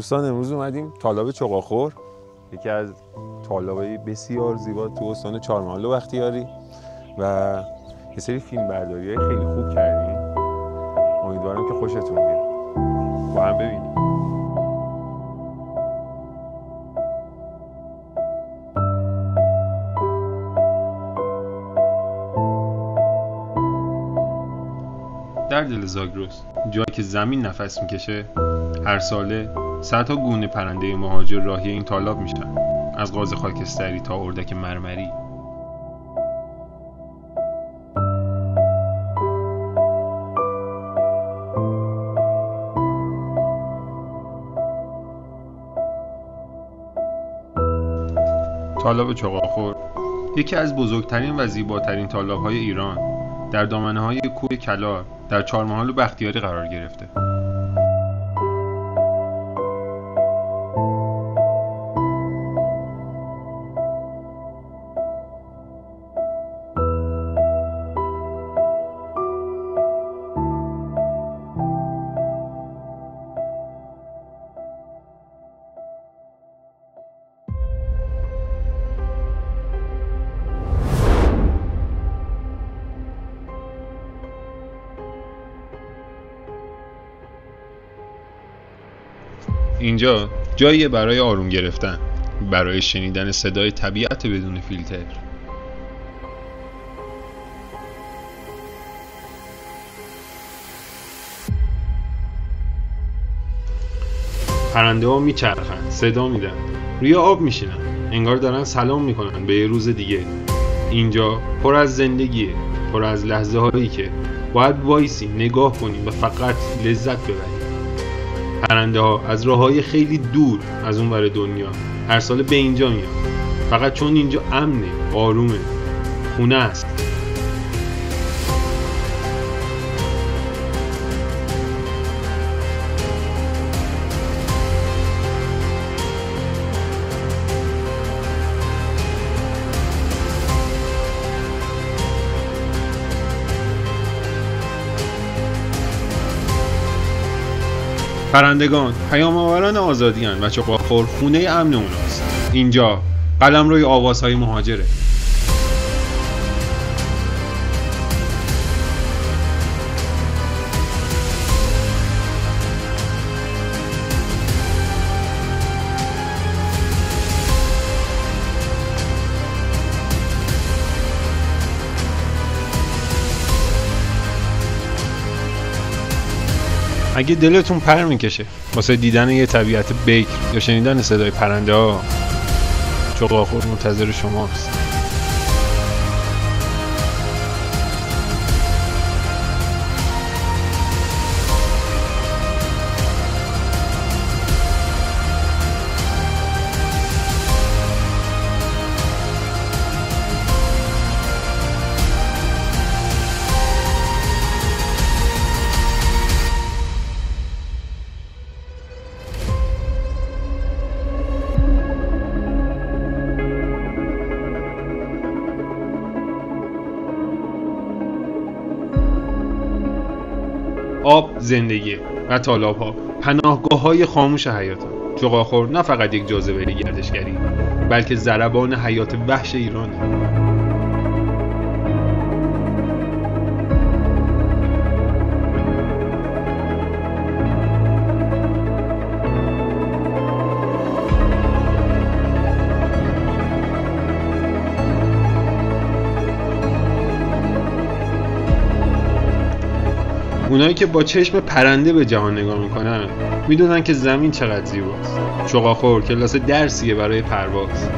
دوستان امروز اومدیم تالاب چغاخور، یکی از تالاب‌های بسیار زیبا تو استان چهارمحال و بختیاری و یه سری فیلم برداری‌های خیلی خوب کردیم. امیدوارم که خوشتون بیاد. با هم ببینیم. در دل زاگرس، جایی که زمین نفس میکشه، هر ساله صدها گونه پرنده مهاجر راهی این تالاب میشن، از قاز خاکستری تا اردک مرمری. تالاب چغاخور یکی از بزرگترین و زیباترین تالاب‌های ایران در دامنه‌های کوه کلار در چهارمحال و بختیاری قرار گرفته. اینجا جاییه برای آروم گرفتن، برای شنیدن صدای طبیعت بدون فیلتر. پرنده ها میچرخن، صدا میدن، روی آب میشینن، انگار دارن سلام میکنن به یه روز دیگه. اینجا پر از زندگیه، پر از لحظه هایی که باید وایسی نگاه کنیم و فقط لذت ببریم. پرنده ها از راههای خیلی دور از اون ور دنیا هر ساله به اینجا میان، فقط چون اینجا امنه، آرومه، خونه است. پرندگان پیام آوران آزادی هستند و چغاخور خونه امن اوناست. اینجا قلمروی آوازهای مهاجره. اگه دلتون پر میکشه واسه دیدن یه طبیعت بکر یا شنیدن صدای پرنده ها، چغاخور منتظر شماست. آب زندگیه و تالاب‌ها پناهگاه‌های خاموش حیاتن. چغاخور نه فقط یک جاذبه گردشگری، بلکه ضربان حیات وحش ایرانه. اونایی که با چشم پرنده به جهان نگاه میکنن میدونن که زمین چقدر زیباست. چغاخور کلاس درسیه برای پرواز.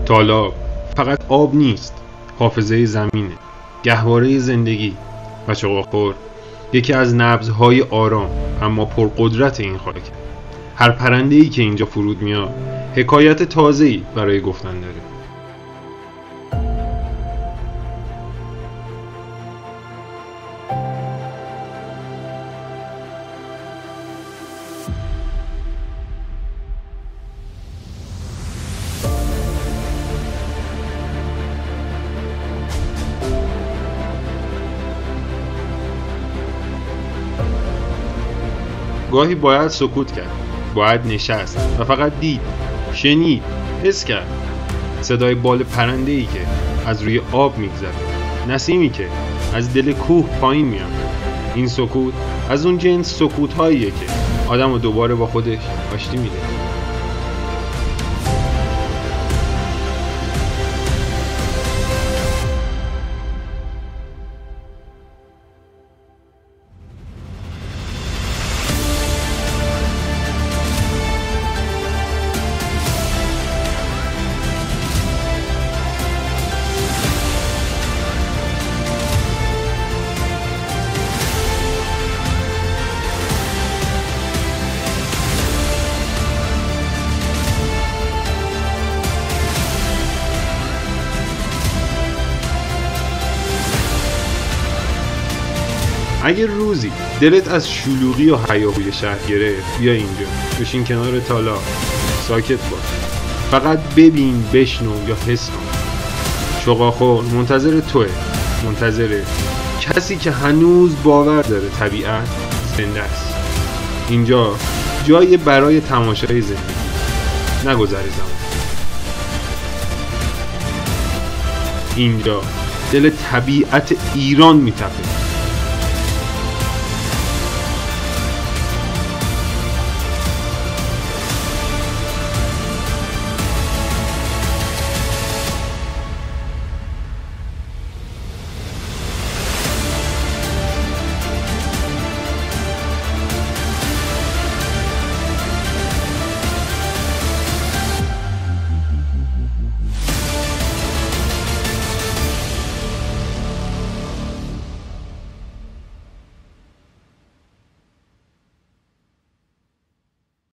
تالاب فقط آب نیست، حافظه زمینه، گهواره زندگی. و چغاخور یکی از نبضهای آرام اما پرقدرت این خاک. هر پرنده‌ای که اینجا فرود میاد حکایت تازه‌ای برای گفتن داره. گاهی باید سکوت کرد، باید نشست و فقط دید، شنید، حس کرد. صدای بال پرنده‌ای که از روی آب میگذره، نسیمی که از دل کوه پایین میاد. این سکوت از اون جنس سکوت‌هاییه که آدمو دوباره با خودش آشتی میده. اگر روزی دلت از شلوغی و هیاهوی شهر گرفت، بیا اینجا، بشین کنار تالاب، ساکت باش، فقط ببین، بشنو یا حس کن. چغاخور منتظر توئه، منتظر کسی که هنوز باور داره طبیعت زنده است. اینجا جایی برای تماشای زندگی، نگذره زمان. اینجا دل طبیعت ایران میتپه.